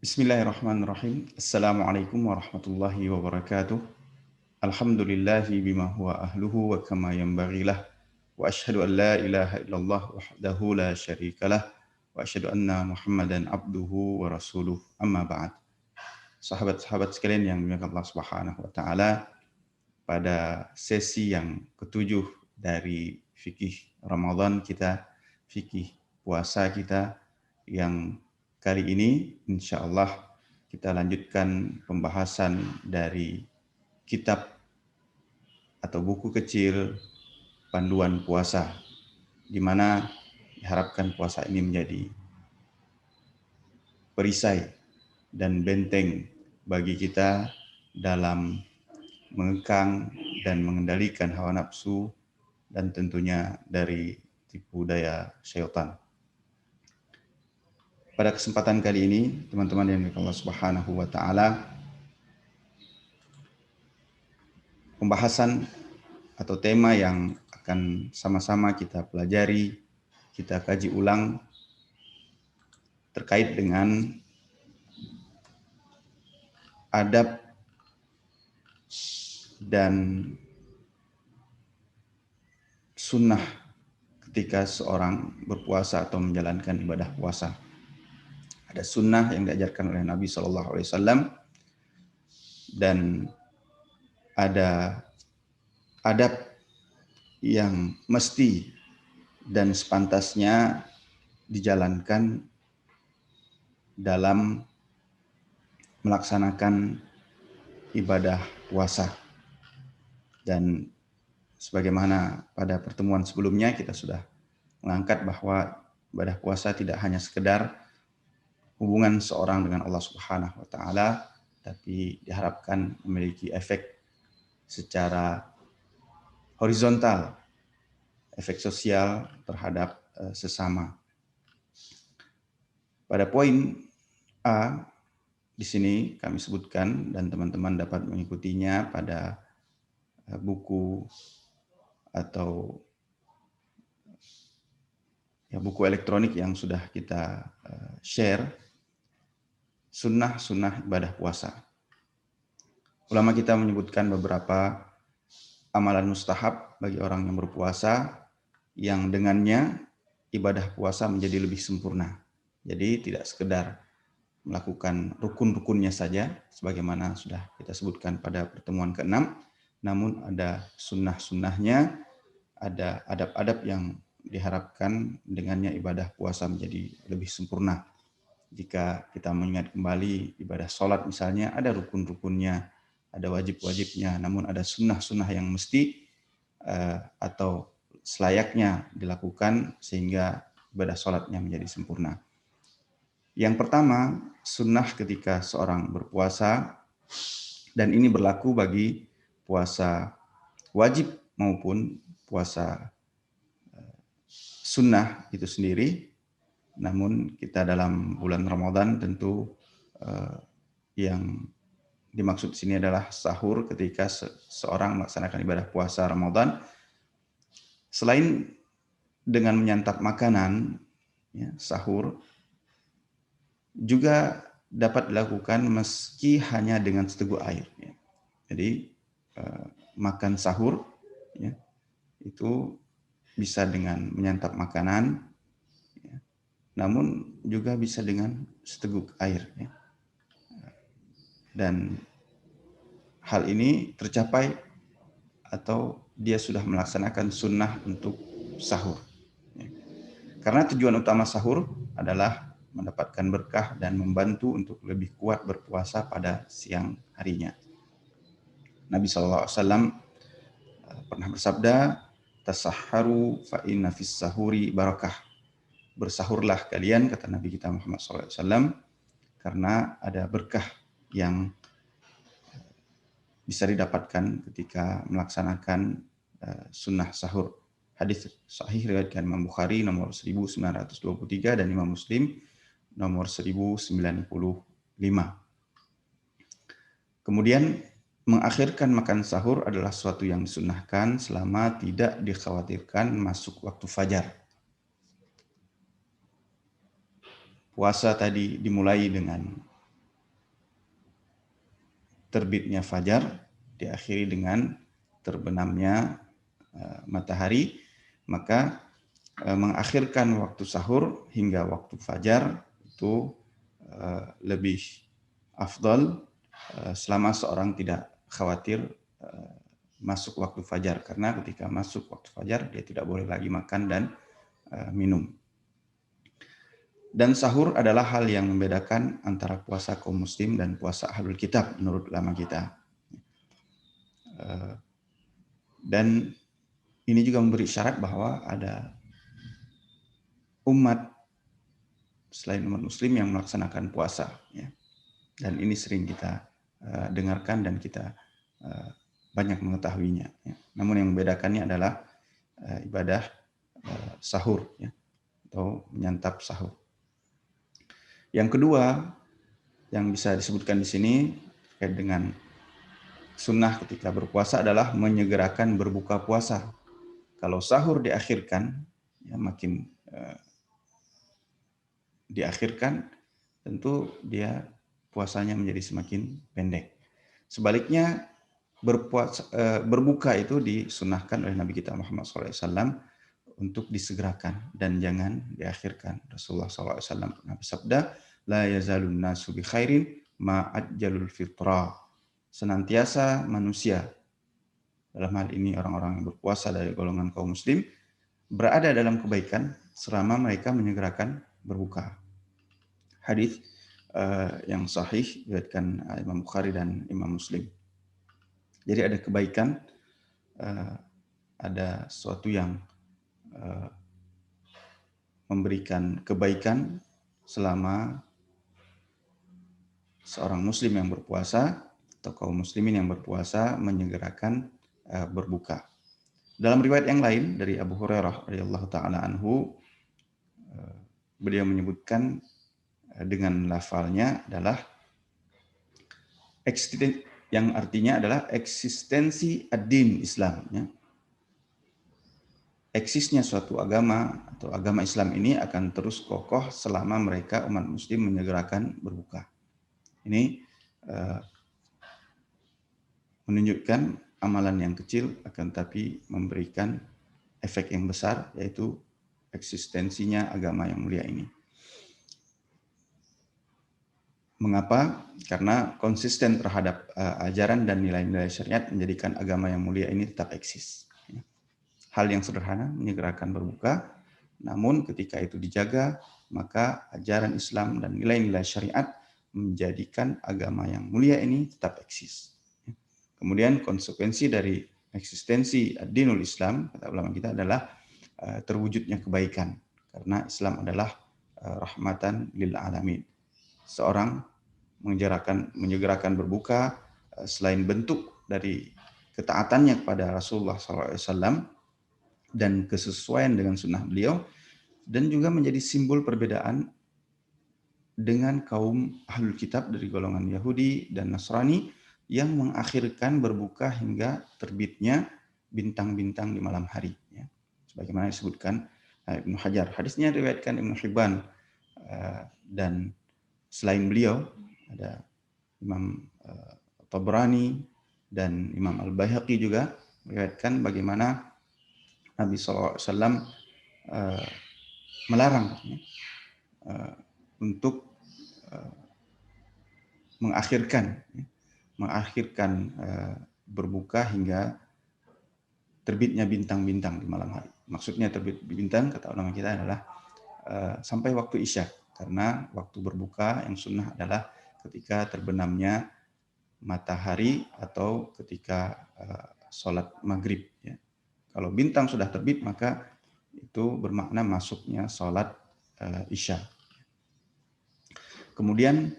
Bismillahirrahmanirrahim. Assalamualaikum warahmatullahi wabarakatuh. Alhamdulillahi bima huwa ahluhu wa kama yanbaghi lah. Wa asyhadu an la ilaha illallah wahdahu la syarikalah. Wa asyhadu anna Muhammadan abduhu wa rasuluh. Amma ba'd. Sahabat-sahabat sekalian yang dimuliakan Allah Subhanahu wa taala, pada sesi yang ketujuh dari fikih Ramadan kita, fikih puasa kita yang kali ini insya Allah kita lanjutkan pembahasan dari kitab atau buku kecil panduan puasa, di mana diharapkan puasa ini menjadi perisai dan benteng bagi kita dalam mengekang dan mengendalikan hawa nafsu dan tentunya dari tipu daya syaitan. Pada kesempatan kali ini, teman-teman yang dimuliakan Allah Subhanahu wa taala, pembahasan atau tema yang akan sama-sama kita pelajari, kita kaji ulang terkait dengan adab dan sunnah ketika seorang berpuasa atau menjalankan ibadah puasa. Ada sunnah yang diajarkan oleh Nabi SAW dan ada adab yang mesti dan sepantasnya dijalankan dalam melaksanakan ibadah puasa. Dan sebagaimana pada pertemuan sebelumnya kita sudah mengangkat bahwa ibadah puasa tidak hanya sekedar hubungan seorang dengan Allah Subhanahu wa taala, tapi diharapkan memiliki efek secara horizontal, efek sosial terhadap sesama. Pada poin A di sini kami sebutkan dan teman-teman dapat mengikutinya pada buku atau buku elektronik yang sudah kita share, sunnah ibadah puasa. Ulama kita menyebutkan beberapa amalan mustahab bagi orang yang berpuasa yang dengannya ibadah puasa menjadi lebih sempurna. Jadi tidak sekedar melakukan rukun-rukunnya saja sebagaimana sudah kita sebutkan pada pertemuan ke-6, namun ada sunnah-sunnahnya, ada adab-adab yang diharapkan dengannya ibadah puasa menjadi lebih sempurna. Jika kita mengingat kembali ibadah sholat misalnya, ada rukun-rukunnya, ada wajib-wajibnya, namun ada sunnah-sunnah yang mesti atau selayaknya dilakukan sehingga ibadah sholatnya menjadi sempurna. Yang pertama, sunnah ketika seorang berpuasa, dan ini berlaku bagi puasa wajib maupun puasa sunnah itu sendiri. Namun kita dalam bulan Ramadan tentu yang dimaksud sini adalah sahur ketika seorang melaksanakan ibadah puasa Ramadan. Selain dengan menyantap makanan, sahur juga dapat dilakukan meski hanya dengan seteguk air. Jadi makan sahur itu bisa dengan menyantap makanan, namun juga bisa dengan seteguk air. Dan hal ini tercapai atau dia sudah melaksanakan sunnah untuk sahur. Karena tujuan utama sahur adalah mendapatkan berkah dan membantu untuk lebih kuat berpuasa pada siang harinya. Nabi SAW pernah bersabda, tasahharu fa inna fis sahuri barakah. Bersahurlah kalian, kata Nabi kita Muhammad SAW, karena ada berkah yang bisa didapatkan ketika melaksanakan sunnah sahur. Hadis sahih riwayat Imam Bukhari nomor 1923 dan Imam Muslim nomor 1095. Kemudian mengakhirkan makan sahur adalah suatu yang disunnahkan selama tidak dikhawatirkan masuk waktu fajar. Puasa tadi dimulai dengan terbitnya fajar diakhiri dengan terbenamnya matahari, maka mengakhirkan waktu sahur hingga waktu fajar itu lebih afdal selama seorang tidak khawatir masuk waktu fajar, karena ketika masuk waktu fajar dia tidak boleh lagi makan dan minum. Dan sahur adalah hal yang membedakan antara puasa kaum muslim dan puasa ahlul kitab menurut ulama kita. Dan ini juga memberi syarat bahwa ada umat selain umat muslim yang melaksanakan puasa, ya. Dan ini sering kita dengarkan dan kita banyak mengetahuinya, ya. Namun yang membedakannya adalah ibadah sahur, ya, atau menyantap sahur. Yang kedua yang bisa disebutkan di sini terkait dengan sunnah ketika berpuasa adalah menyegerakan berbuka puasa. Kalau sahur diakhirkan, ya makin diakhirkan, tentu dia puasanya menjadi semakin pendek. Sebaliknya berbuka itu disunahkan oleh Nabi kita Muhammad SAW untuk disegerakan dan jangan diakhirkan. Rasulullah SAW pernah bersabda, la yazalun nasu bi khairin ma'ajjalul fitra. Senantiasa manusia, dalam hal ini orang-orang yang berpuasa dari golongan kaum muslim, berada dalam kebaikan selama mereka menyegerakan berbuka. Hadis yang sahih diriwayatkan Imam Bukhari dan Imam Muslim. Jadi ada kebaikan, ada sesuatu yang memberikan kebaikan selama seorang muslim yang berpuasa atau kaum muslimin yang berpuasa menyegerakan berbuka. Dalam riwayat yang lain dari Abu Hurairah radhiyallahu taala anhu, beliau menyebutkan dengan lafalnya adalah yang artinya adalah eksistensi ad-din Islam, ya. Eksisnya suatu agama atau agama Islam ini akan terus kokoh selama mereka umat muslim menyegerakan berbuka. Ini menunjukkan amalan yang kecil akan tapi memberikan efek yang besar, yaitu eksistensinya agama yang mulia ini. Mengapa? Karena konsisten terhadap ajaran dan nilai-nilai syariat menjadikan agama yang mulia ini tetap eksis. Hal yang sederhana, menyegerakan berbuka, namun ketika itu dijaga, maka ajaran Islam dan nilai-nilai syariat menjadikan agama yang mulia ini tetap eksis. Kemudian konsekuensi dari eksistensi ad-dinul Islam, kata ulama kita, adalah terwujudnya kebaikan. Karena Islam adalah rahmatan lil alamin. Seorang menyegerakan berbuka selain bentuk dari ketaatannya kepada Rasulullah SAW dan kesesuaian dengan sunnah beliau, dan juga menjadi simbol perbedaan dengan kaum ahlul kitab dari golongan Yahudi dan Nasrani yang mengakhirkan berbuka hingga terbitnya bintang-bintang di malam hari, ya. Sebagaimana disebutkan Ibnu Hajar. Hadisnya diriwayatkan Ibnu Hibban, dan selain beliau ada Imam Tabrani dan Imam Al-Baihaqi juga meriwayatkan bagaimana Nabi SAW melarang untuk mengakhirkan berbuka hingga terbitnya bintang-bintang di malam hari. Maksudnya terbit bintang, kata ulama kita, adalah sampai waktu Isya, karena waktu berbuka yang sunnah adalah ketika terbenamnya matahari atau ketika sholat maghrib, ya. Kalau bintang sudah terbit, maka itu bermakna masuknya sholat Isya. Kemudian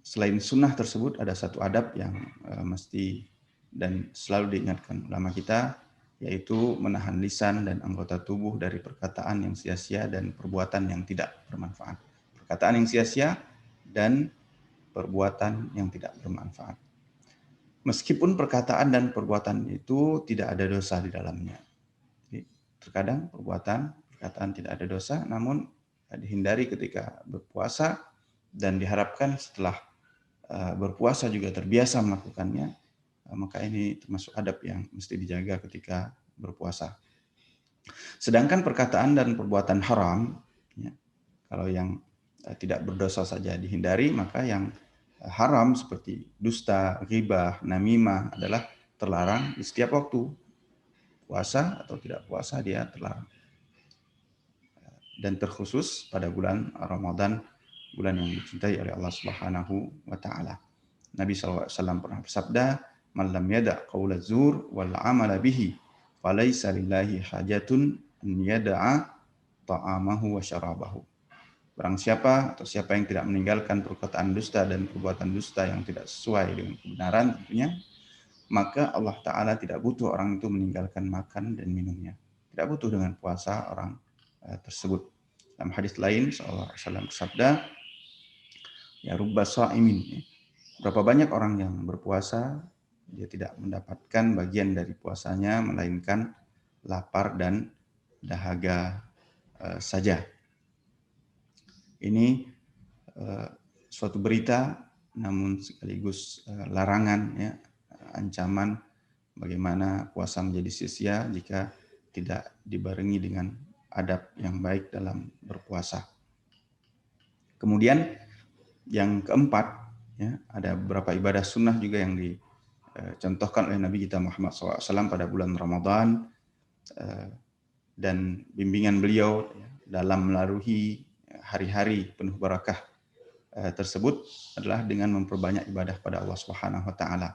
selain sunnah tersebut, ada satu adab yang mesti dan selalu diingatkan ulama kita, yaitu menahan lisan dan anggota tubuh dari perkataan yang sia-sia dan perbuatan yang tidak bermanfaat. Perkataan yang sia-sia dan perbuatan yang tidak bermanfaat. Meskipun perkataan dan perbuatan itu tidak ada dosa di dalamnya. Jadi, terkadang perkataan tidak ada dosa, namun dihindari ketika berpuasa, dan diharapkan setelah berpuasa juga terbiasa melakukannya, maka ini termasuk adab yang mesti dijaga ketika berpuasa. Sedangkan perkataan dan perbuatan haram, ya, kalau yang tidak berdosa saja dihindari, maka yang haram seperti dusta, ghibah, namimah adalah terlarang di setiap waktu. Puasa atau tidak puasa dia terlarang. Dan terkhusus pada bulan Ramadan, bulan yang dicintai oleh Allah Subhanahu wa taala. Nabi SAW pernah bersabda, "Man lam yada' qaula zur wal 'amala bihi, falaysa lillahi hajatun an yada'a ta'amahu wa syarabahu." Barang siapa atau siapa yang tidak meninggalkan perkataan dusta dan perbuatan dusta yang tidak sesuai dengan kebenaran tentunya, maka Allah Ta'ala tidak butuh orang itu meninggalkan makan dan minumnya. Tidak butuh dengan puasa orang tersebut. Dalam hadis lain, sallallahu alaihi wasallam bersabda, ya rubba sha'imin. Berapa banyak orang yang berpuasa, dia tidak mendapatkan bagian dari puasanya, melainkan lapar dan dahaga saja. Ini suatu berita, namun sekaligus larangan, ya, ancaman bagaimana puasa menjadi sia-sia jika tidak dibarengi dengan adab yang baik dalam berpuasa. Kemudian yang keempat, ya, ada beberapa ibadah sunnah juga yang dicontohkan oleh Nabi kita Muhammad SAW pada bulan Ramadan, dan bimbingan beliau dalam melalui hari-hari penuh barakah tersebut adalah dengan memperbanyak ibadah pada Allah Subhanahu wa taala.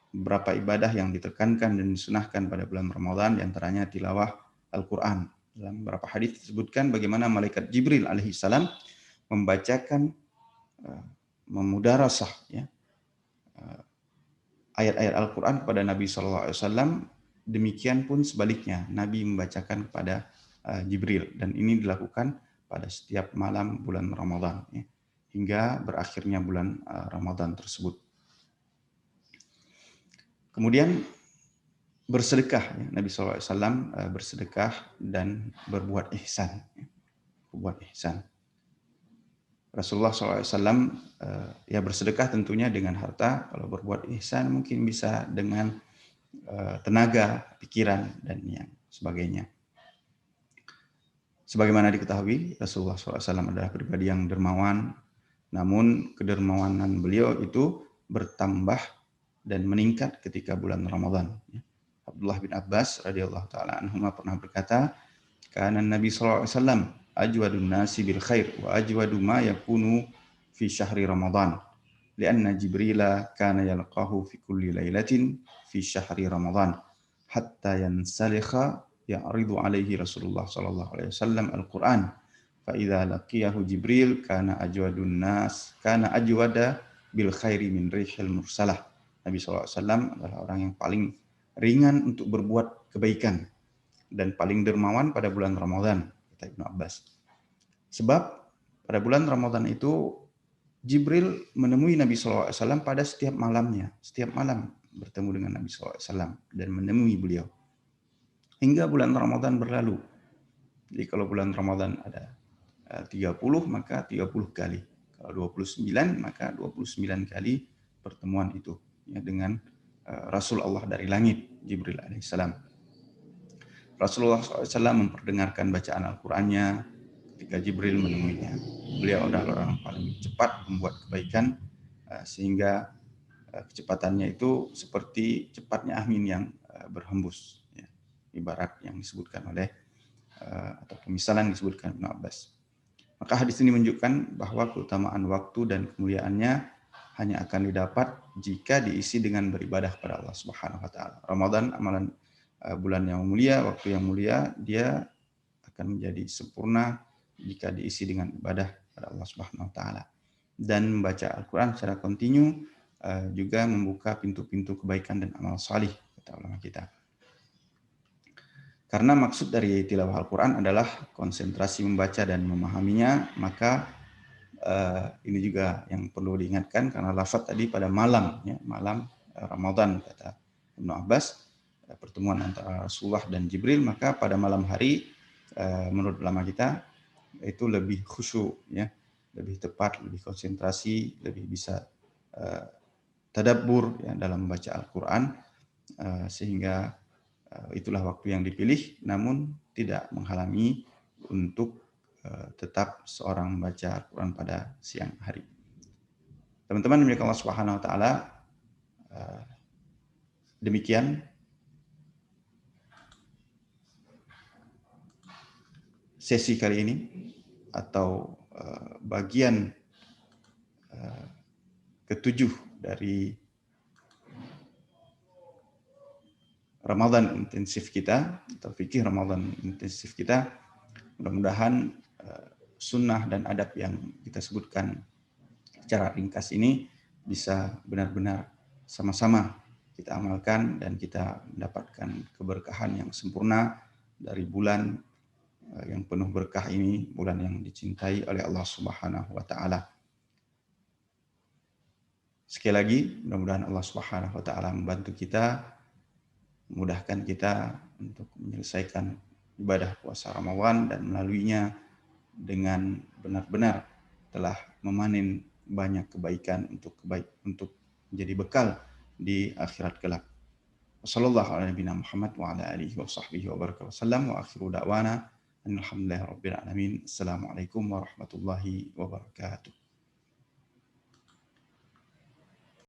Beberapa ibadah yang ditekankan dan disunahkan pada bulan Ramadan diantaranya tilawah Al-Qur'an. Dalam beberapa hadis disebutkan bagaimana malaikat Jibril alaihissalam membacakan memudarasah, ya, ayat-ayat Al-Qur'an kepada Nabi SAW. Demikian pun sebaliknya, Nabi membacakan kepada Jibril, dan ini dilakukan pada setiap malam bulan Ramadan, ya, hingga berakhirnya bulan Ramadan tersebut. Kemudian bersedekah, ya. Nabi SAW bersedekah dan berbuat ihsan, ya. Berbuat ihsan. Rasulullah SAW ya bersedekah tentunya dengan harta. Kalau berbuat ihsan mungkin bisa dengan tenaga, pikiran, dan yang sebagainya. Sebagaimana diketahui, Rasulullah SAW adalah pribadi yang dermawan, namun kedermawanan beliau itu bertambah dan meningkat ketika bulan Ramadan. Abdullah bin Abbas radhiyallahu taala anhuma pernah berkata, "Kana Nabi sallallahu alaihi wasallam ajwadun nasi bil khair wa ajwadu ma yakunu fi syahri Ramadan. Lianna Jibrila kana yalqahu fi kulli lailatin fi syahri Ramadan hatta yansalikha ya'ridu alaihi Rasulullah sallallahu alaihi wasallam al-Qur'an. Fa idza laqiyahu Jibril kana ajwadun nas kana ajwada bil khairi min rihil mursalah." Nabi SAW adalah orang yang paling ringan untuk berbuat kebaikan dan paling dermawan pada bulan Ramadan, kata Ibnu Abbas. Sebab pada bulan Ramadan itu Jibril menemui Nabi SAW pada setiap malamnya, setiap malam bertemu dengan Nabi SAW dan menemui beliau. Hingga bulan Ramadan berlalu. Jadi kalau bulan Ramadan ada 30, maka 30 kali. Kalau 29, maka 29 kali pertemuan itu, ya, dengan Rasul Allah dari langit, Jibril alaihissalam. Rasulullah SAW memperdengarkan bacaan Al-Qur'annya ketika Jibril menemuinya. Beliau adalah orang paling cepat membuat kebaikan, sehingga kecepatannya itu seperti cepatnya angin yang berhembus, ya. Ibarat yang disebutkan oleh atau pemisalan disebutkan Ibnu Abbas. Maka hadis ini menunjukkan bahwa keutamaan waktu dan kemuliaannya hanya akan didapat jika diisi dengan beribadah kepada Allah Subhanahu wa taala. Ramadan amalan bulan yang mulia, waktu yang mulia, dia akan menjadi sempurna jika diisi dengan ibadah kepada Allah Subhanahu wa taala. Dan membaca Al-Qur'an secara kontinu juga membuka pintu-pintu kebaikan dan amal salih, kata ulama kita. Karena maksud dari tilawah Al-Quran adalah konsentrasi membaca dan memahaminya, maka ini juga yang perlu diingatkan karena lafaz tadi pada malam, ya, malam Ramadan, kata Ibnu Abbas, pertemuan antara Rasulullah dan Jibril, maka pada malam hari menurut ulama kita itu lebih khusyuk, ya, lebih tepat, lebih konsentrasi, lebih bisa tadabbur ya, dalam membaca Al-Quran, sehingga itulah waktu yang dipilih, namun tidak menghalangi untuk tetap seorang membaca Al-Quran pada siang hari. Teman-teman milik Allah Subhanahu wa taala, demikian sesi kali ini atau bagian ketujuh dari Ramadan intensif kita atau fikih Ramadan intensif kita. Mudah-mudahan sunnah dan adab yang kita sebutkan secara ringkas ini bisa benar-benar sama-sama kita amalkan dan kita mendapatkan keberkahan yang sempurna dari bulan yang penuh berkah ini, bulan yang dicintai oleh Allah Subhanahu wa taala. Sekali lagi, mudah-mudahan Allah Subhanahu wa taala membantu kita, memudahkan kita untuk menyelesaikan ibadah puasa Ramadan dan melaluinya dengan benar-benar telah memanen banyak kebaikan untuk menjadi bekal di akhirat kelak. Wassallallahu ala nabiyina Muhammad wa ala alihi wa sahbihi wa baraka wa sallam wa akhiru da'wana alhamdulillahi rabbil alamin. Assalamualaikum warahmatullahi wabarakatuh.